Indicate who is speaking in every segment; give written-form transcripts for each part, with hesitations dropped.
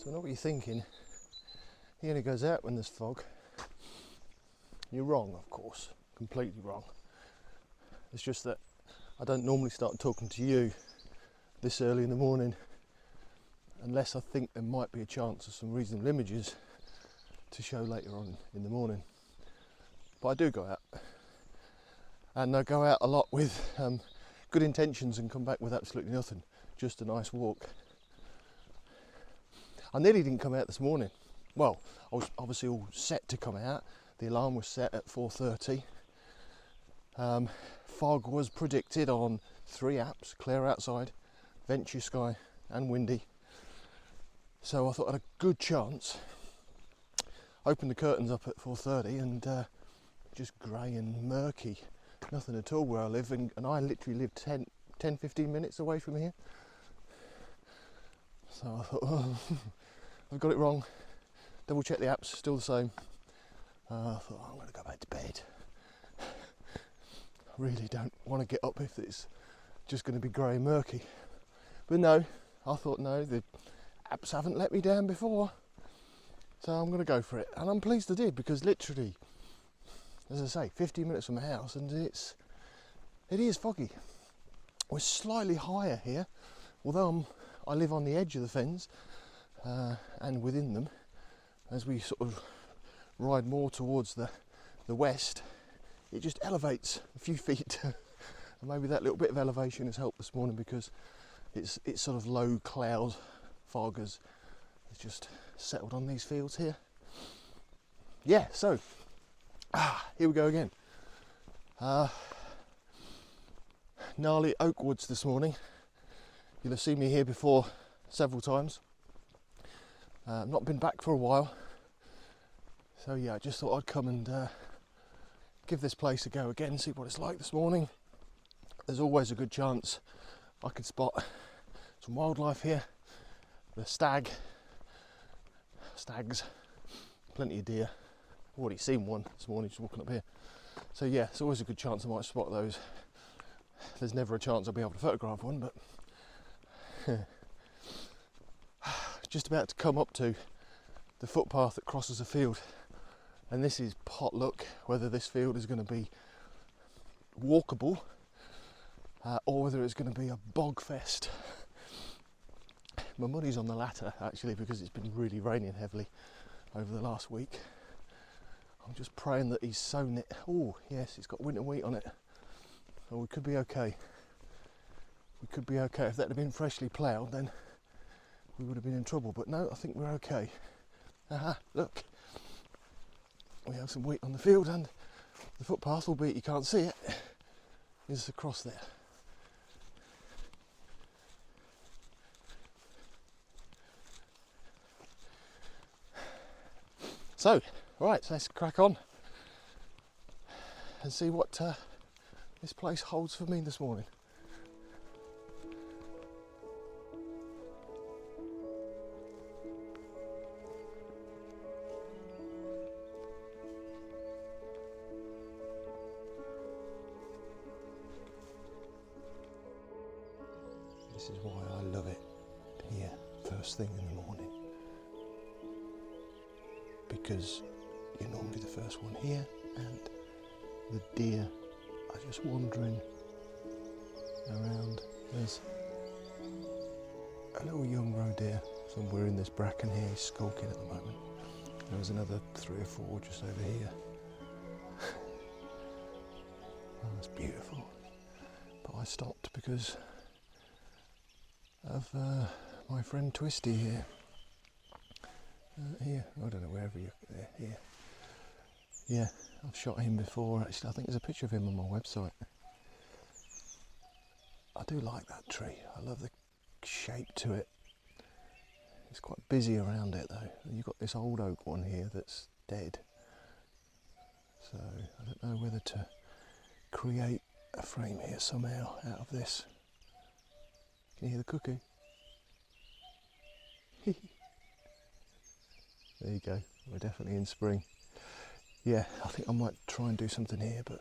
Speaker 1: So I know what you're thinking. He only goes out when there's fog. You're wrong, of course, completely wrong. It's just that I don't normally start talking to you this early in the morning unless I think there might be a chance of some reasonable images to show later on in the morning. But I do go out, and I go out a lot with good intentions and come back with absolutely nothing, just a nice walk. I nearly didn't come out this morning. Well, I was obviously all set to come out. The alarm was set at 4:30. Fog was predicted on 3 apps: clear outside, venture sky and windy. So I thought I had a good chance. Opened the curtains up at 4:30 and just grey and murky. Nothing at all where I live, and I literally live 10-15 minutes away from here. So I thought, oh, I've got it wrong. Double check the apps, still the same. I thought, I'm going to go back to bed. I really don't want to get up if it's just going to be grey and murky. But no, I thought, no, the apps haven't let me down before. So I'm going to go for it. And I'm pleased I did, because literally, as I say, 15 minutes from my house, and it is foggy. We're slightly higher here, although I live on the edge of the fens and within them. As we sort of ride more towards the west, it just elevates a few feet. And maybe that little bit of elevation has helped this morning, because it's sort of low cloud fog has just settled on these fields here. Yeah, so here we go again. Gnarly oak woods this morning. You'll have seen me here before several times. I've not been back for a while, so yeah, I just thought I'd come and give this place a go again, see what it's like this morning. There's always a good chance I could spot some wildlife here. The stags, plenty of deer. I've already seen one this morning just walking up here. So yeah, it's always a good chance I might spot those. There's never a chance I'll be able to photograph one, but just about to come up to the footpath that crosses a field, and this is pot luck whether this field is going to be walkable or whether it's going to be a bog fest. My money's on the latter, actually, because it's been really raining heavily over the last week. I'm just praying that he's sown it. Oh yes, it's got winter wheat on it. Oh, we could be okay. We could be okay. If that had been freshly ploughed, then we would have been in trouble, but no, I think we're okay. Aha, look. We have some wheat on the field, and the footpath, albeit you can't see it, is across there. So, right, so let's crack on and see what this place holds for me this morning. This is why I love it here, first thing in the morning. Because you're normally the first one here, and the deer are just wandering around. There's a little young roe deer somewhere in this bracken here, he's skulking at the moment. There's another 3 or 4 just over here. Oh, that's beautiful. But I stopped because of my friend Twisty here. Here, I don't know, wherever you're there, here. Yeah, I've shot him before actually. I think there's a picture of him on my website. I do like that tree. I love the shape to it. It's quite busy around it though. And you've got this old oak one here that's dead. So I don't know whether to create a frame here somehow out of this. Can you hear the cuckoo? There you go, we're definitely in spring. Yeah, I think I might try and do something here, but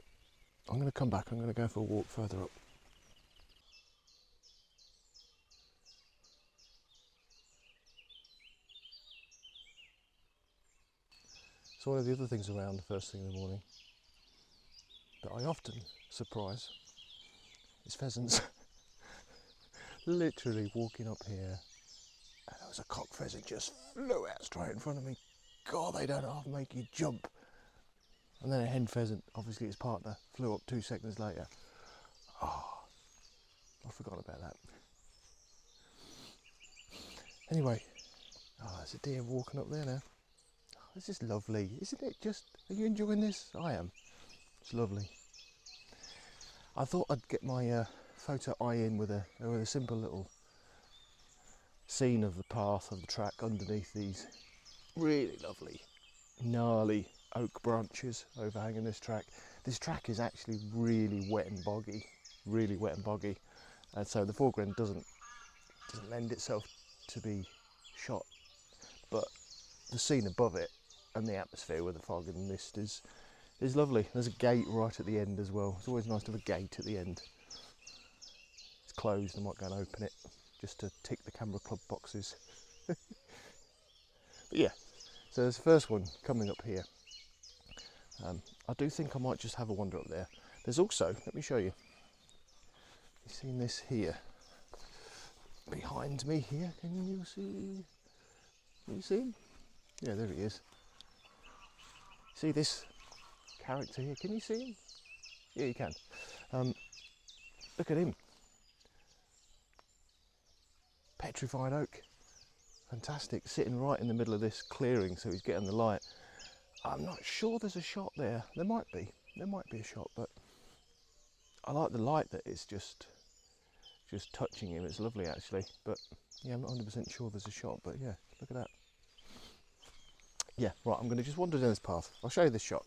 Speaker 1: I'm going to come back. I'm going to go for a walk further up. So one of the other things around the first thing in the morning that I often surprise is pheasants. Literally walking up here, and there was a cock pheasant just flew out straight in front of me. God, they don't half make you jump. And then a hen pheasant, obviously his partner, flew up 2 seconds later. Oh, I've forgotten about that. Anyway, there's a deer walking up there now. Oh, this is lovely, isn't it? Are you enjoying this? I am. It's lovely. I thought I'd get my photo eye in with a simple little scene of the path of the track underneath these really lovely, gnarly oak branches overhanging this track. This track is actually really wet and boggy, and so the foreground doesn't lend itself to be shot, but the scene above it and the atmosphere with the fog and the mist is lovely. There's a gate right at the end as well. It's always nice to have a gate at the end. It's closed, I might go and open it just to tick the camera club boxes. But yeah, so there's the first one coming up here. I do think I might just have a wander up there. There's also, let me show you. You've seen this here, behind me here. Can you see? Can you see him? Yeah, there he is. See this character here? Can you see him? Yeah, you can. Look at him. Petrified oak. Fantastic. Sitting right in the middle of this clearing, so he's getting the light. I'm not sure there's a shot there. There might be a shot, but I like the light that it's just touching him. It's lovely actually, but yeah, I'm not 100% sure there's a shot, but yeah, look at that. Yeah, right, I'm going to just wander down this path. I'll show you this shot.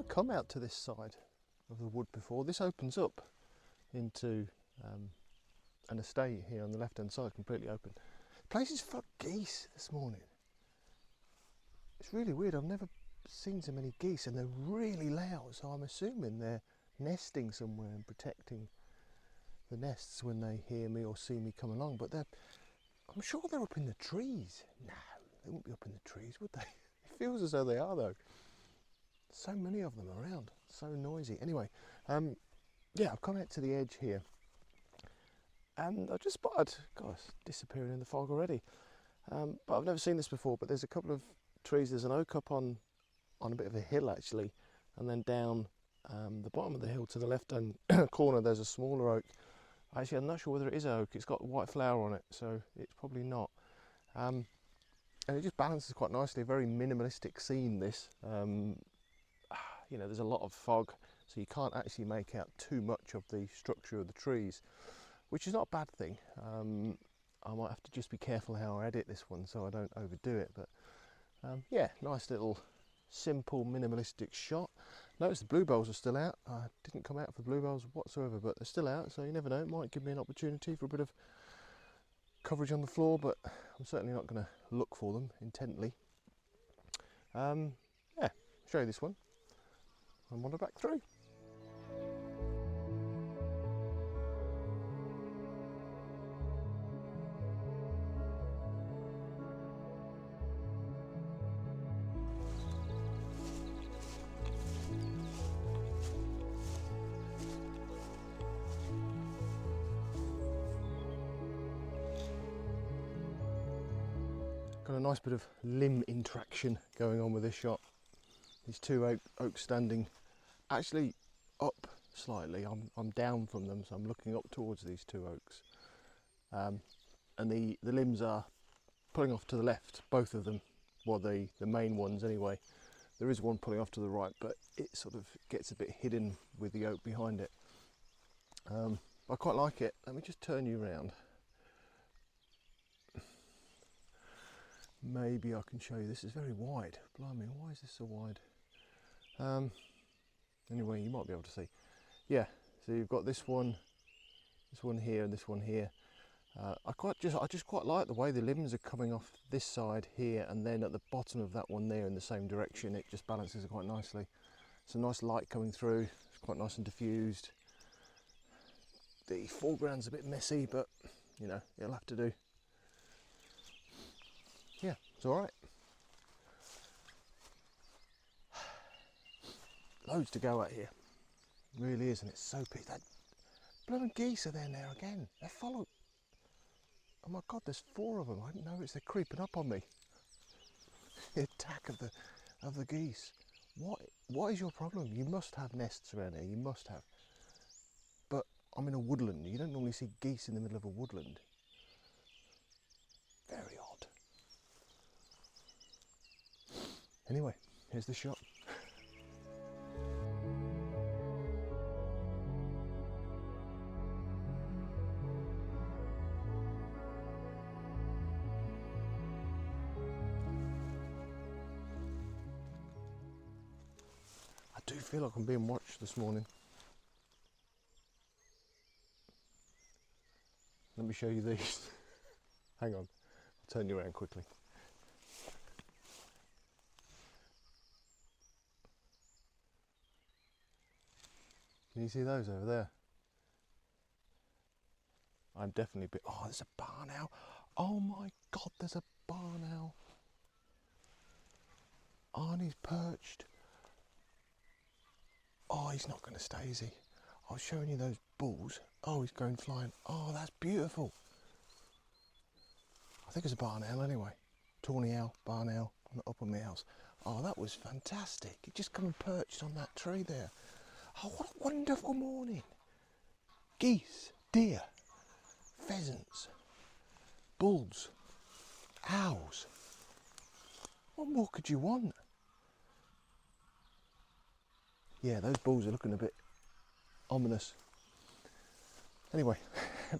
Speaker 1: Come out to this side of the wood before. This opens up into an estate here on the left hand side, completely open. The place is full of geese this morning. It's really weird. I've never seen so many geese, and they're really loud, so I'm assuming they're nesting somewhere and protecting the nests when they hear me or see me come along. But I'm sure they're up in the trees. No, they wouldn't be up in the trees, would they? It feels as though they are though. So many of them around, so noisy. Anyway, yeah, I've come out to the edge here, and I just spotted, gosh, disappearing in the fog already. But I've never seen this before. But there's a couple of trees. There's an oak up on a bit of a hill actually, and then down the bottom of the hill to the left hand corner there's a smaller oak. Actually, I'm not sure whether it is oak. It's got a white flower on it, so it's probably not. And it just balances quite nicely. A very minimalistic scene, this. You know, there's a lot of fog, so you can't actually make out too much of the structure of the trees, which is not a bad thing. I might have to just be careful how I edit this one so I don't overdo it, but yeah, nice little simple minimalistic shot. Notice the bluebells are still out. I didn't come out for bluebells whatsoever, but they're still out, so you never know, it might give me an opportunity for a bit of coverage on the floor, but I'm certainly not going to look for them intently. Yeah, show you this one and wander back through. Got a nice bit of limb interaction going on with this shot. These two oaks standing actually up slightly. I'm down from them, so I'm looking up towards these two oaks. And the limbs are pulling off to the left, both of them. Well, the main ones anyway. There is one pulling off to the right, but it sort of gets a bit hidden with the oak behind it. I quite like it. Let me just turn you around. Maybe I can show you. This is very wide. Blimey, why is this so wide? Anyway, you might be able to see. Yeah, so you've got this one here, and this one here. I just quite like the way the limbs are coming off this side here, and then at the bottom of that one there in the same direction. It just balances it quite nicely. Some nice light coming through. It's quite nice and diffused. The foreground's a bit messy, but you know, it'll have to do. Yeah, it's all right. Loads to go at here. It really is, and it's so big. That blooming geese are there now again. They follow. Oh my God, there's 4 of them. I didn't notice. They're creeping up on me. The attack of the geese. What is your problem? You must have nests around here. You must have. But I'm in a woodland. You don't normally see geese in the middle of a woodland. Very odd. Anyway, here's the shot. I do feel like I'm being watched this morning. Let me show you these. Hang on, I'll turn you around quickly. Can you see those over there? I'm definitely a bit. Oh, there's a barn owl. Oh my God, there's a barn owl. Arnie's perched. Oh, he's not going to stay, is he? I was showing you those bulls. Oh, he's going flying. Oh, that's beautiful. I think it's a barn owl anyway. Tawny owl, barn owl, up on my house. Oh, that was fantastic. He just come and perched on that tree there. Oh, what a wonderful morning. Geese, deer, pheasants, bulls, owls. What more could you want? Yeah, those bulls are looking a bit ominous. Anyway,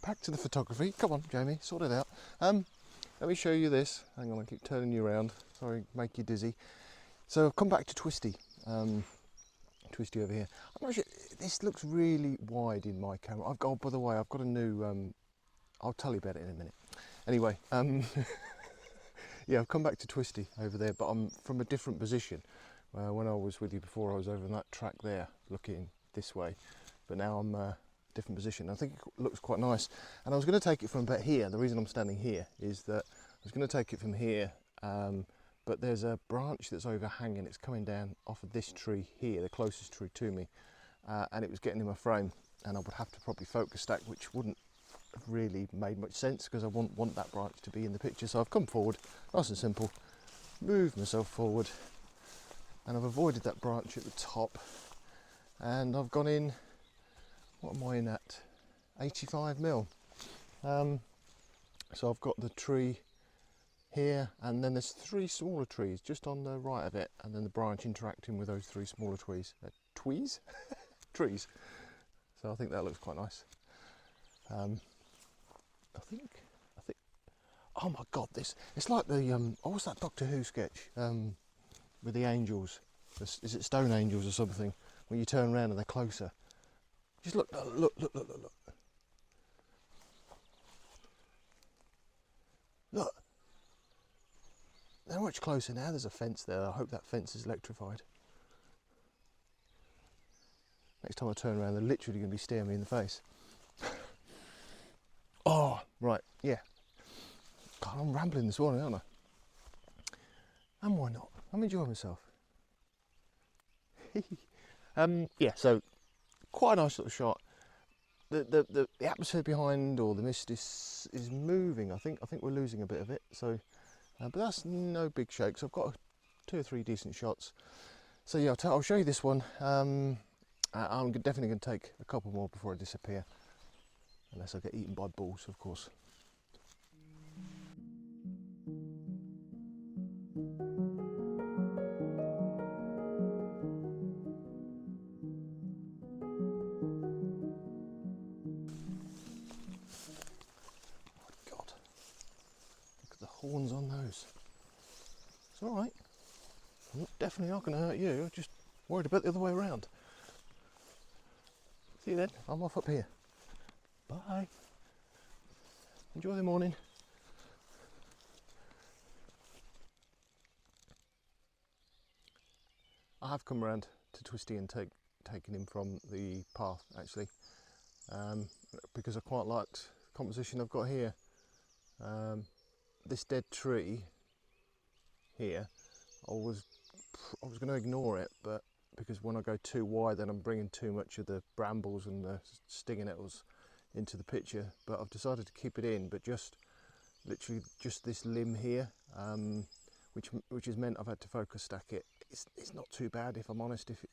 Speaker 1: back to the photography. Come on, Jamie, sort it out. Let me show you this. Hang on, I keep turning you around. Sorry, make you dizzy. So I've come back to Twisty. Twisty over here. I'm not sure, this looks really wide in my camera. I've got, oh, by the way, I've got a new, I'll tell you about it in a minute. Anyway, yeah, I've come back to Twisty over there, but I'm from a different position. When I was with you before, I was over on that track there, looking this way. But now I'm different position. I think it looks quite nice. And I was going to take it from about here. The reason I'm standing here is that I was going to take it from here, but there's a branch that's overhanging. It's coming down off of this tree here, the closest tree to me, and it was getting in my frame, and I would have to probably focus stack, which wouldn't have really made much sense because I wouldn't want that branch to be in the picture. So I've come forward, nice and simple, moved myself forward, and I've avoided that branch at the top, and I've gone in, what am I in at, 85mm. So I've got the tree here, and then there's 3 smaller trees just on the right of it, and then the branch interacting with those 3 smaller trees. Trees? Trees. So I think that looks quite nice. I think, oh my God, it's like the, what was that Doctor Who sketch with the angels? Is it Stone Angels or something? When you turn around and they're closer. Just look. Look. They're much closer now. There's a fence there. I hope that fence is electrified. Next time I turn around, they're literally going to be staring me in the face. Oh, right, yeah. God, I'm rambling this morning, aren't I? And why not? I'm enjoying myself. Yeah, so quite a nice little shot. The atmosphere behind, or the mist is moving. I think we're losing a bit of it. So, but that's no big shakes. I've got 2 or 3 decent shots. So yeah, I'll show you this one. I'm definitely going to take a couple more before I disappear, unless I get eaten by bulls, of course. Horns on those. It's all right. I'm definitely not going to hurt you. I'm just worried about the other way around. See you then. I'm off up here. Bye. Enjoy the morning. I have come around to Twisty and taken him from the path actually, because I quite liked the composition I've got here. This dead tree here, I was going to ignore it, but because when I go too wide then I'm bringing too much of the brambles and the stinging nettles into the picture, but I've decided to keep it in, but just literally just this limb here, which has meant I've had to focus stack it. It's not too bad, if I'm honest, if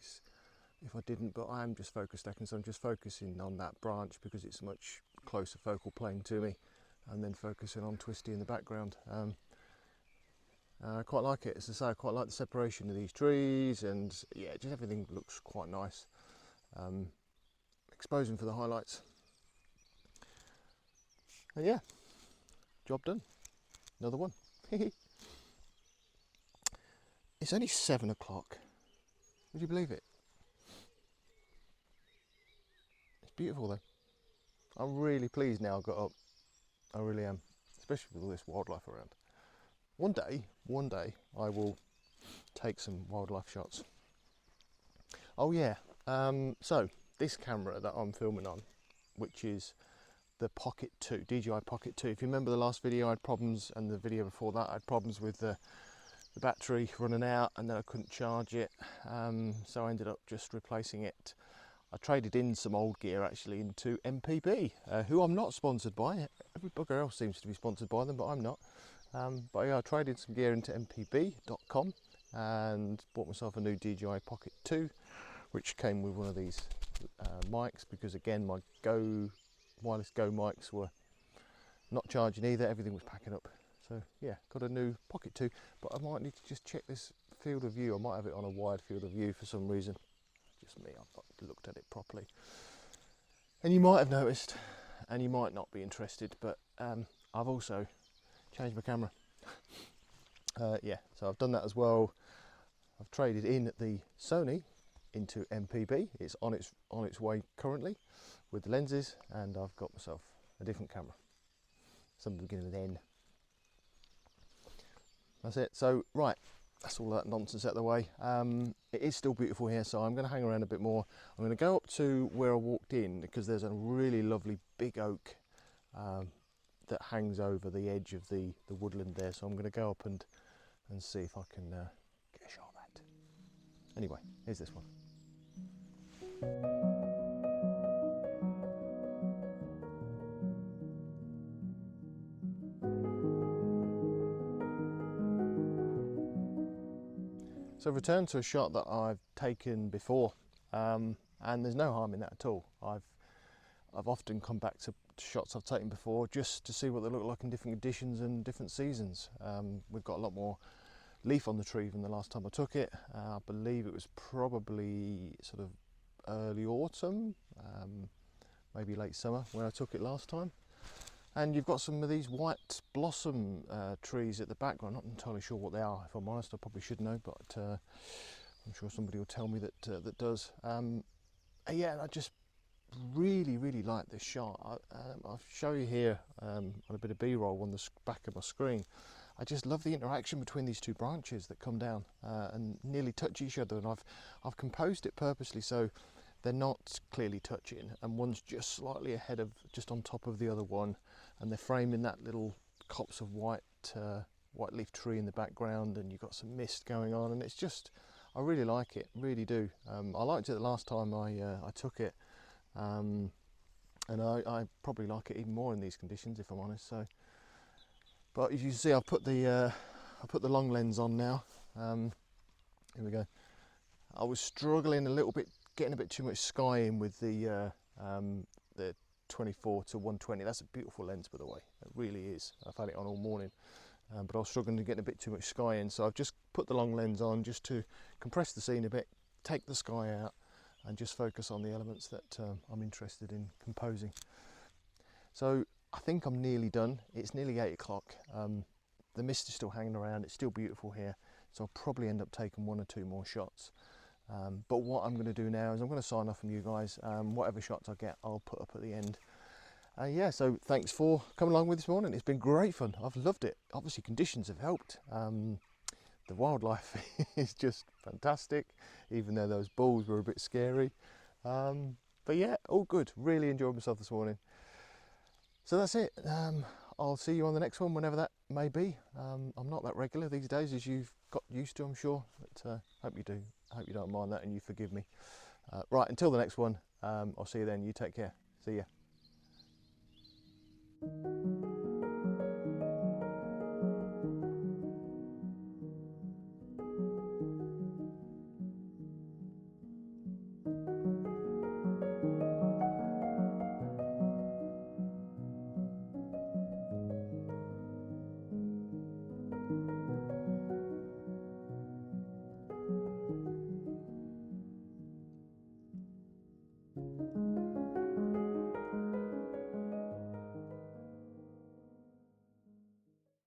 Speaker 1: I didn't, but I am just focus stacking, so I'm just focusing on that branch because it's much closer focal plane to me, and then focusing on Twisty in the background. I quite like it, as I say, I quite like the separation of these trees, and yeah, just everything looks quite nice. Exposing for the highlights. And yeah, job done. Another one. It's only 7 o'clock. Would you believe it? It's beautiful though. I'm really pleased now I got up. I really am, especially with all this wildlife around. One day I will take some wildlife shots. Oh yeah, so this camera that I'm filming on, which is the Pocket 2, DJI Pocket 2. If you remember the last video I had problems, and the video before that I had problems with the battery running out, and then I couldn't charge it, so I ended up just replacing it. I traded in some old gear actually into MPB, who I'm not sponsored by. Every bugger else seems to be sponsored by them, but I'm not. But yeah, I traded some gear into mpb.com and bought myself a new DJI Pocket 2, which came with one of these mics, because again my wireless Go mics were not charging either, everything was packing up. So yeah, got a new Pocket 2, but I might need to just check this field of view. I might have it on a wide field of view for some reason. Just me, I've not looked at it properly. And you might have noticed, and you might not be interested, but I've also changed my camera. Yeah, so I've done that as well. I've traded in the Sony into MPB. It's on its way currently with the lenses, and I've got myself a different camera. Something beginning with N. That's it. So right, that's all that nonsense out of the way. It is still beautiful here, so I'm going to hang around a bit more. I'm going to go up to where I walked in, because there's a really lovely big oak that hangs over the edge of the woodland there. So I'm going to go up and see if I can get a shot of that. Anyway, here's this one. So return to a shot that I've taken before, and there's no harm in that at all. I've often come back to shots I've taken before just to see what they look like in different conditions and different seasons. We've got a lot more leaf on the tree than the last time I took it. I believe it was probably sort of early autumn, maybe late summer when I took it last time. And you've got some of these white blossom trees at the background. I'm not entirely sure what they are, if I'm honest. I probably should know, but I'm sure somebody will tell me that does. Yeah, and I just really like this shot. I'll show you here on a bit of B-roll on the back of my screen. I just love the interaction between these two branches that come down and nearly touch each other, and I've composed it purposely so they're not clearly touching, and one's just slightly ahead of, just on top of the other one, and they're framing that little copse of white leaf tree in the background, and you've got some mist going on, and it's just, I really like it, really do. I liked it the last time I took it, and I probably like it even more in these conditions, if I'm honest. So, but as you can see, I've put the long lens on now. Here we go. I was struggling a little bit, getting a bit too much sky in with the 24 to 120. That's a beautiful lens, by the way. It really is. I've had it on all morning, but I was struggling to get a bit too much sky in. So I've just put the long lens on just to compress the scene a bit, take the sky out, and just focus on the elements that I'm interested in composing. So I think I'm nearly done. It's nearly 8 o'clock. The mist is still hanging around. It's still beautiful here. So I'll probably end up taking 1 or 2 more shots. But what I'm going to do now is I'm going to sign off from you guys. Whatever shots I get, I'll put up at the end. Yeah, so thanks for coming along with this morning. It's been great fun. I've loved it. Obviously conditions have helped. The wildlife is just fantastic, even though those bulls were a bit scary. But yeah, all good. Really enjoyed myself this morning. So that's it. I'll see you on the next one, whenever that may be. I'm not that regular these days, as you've got used to, I'm sure. But hope you do. I hope you don't mind that and you forgive me. Right, until the next one, I'll see you then. You take care. See ya.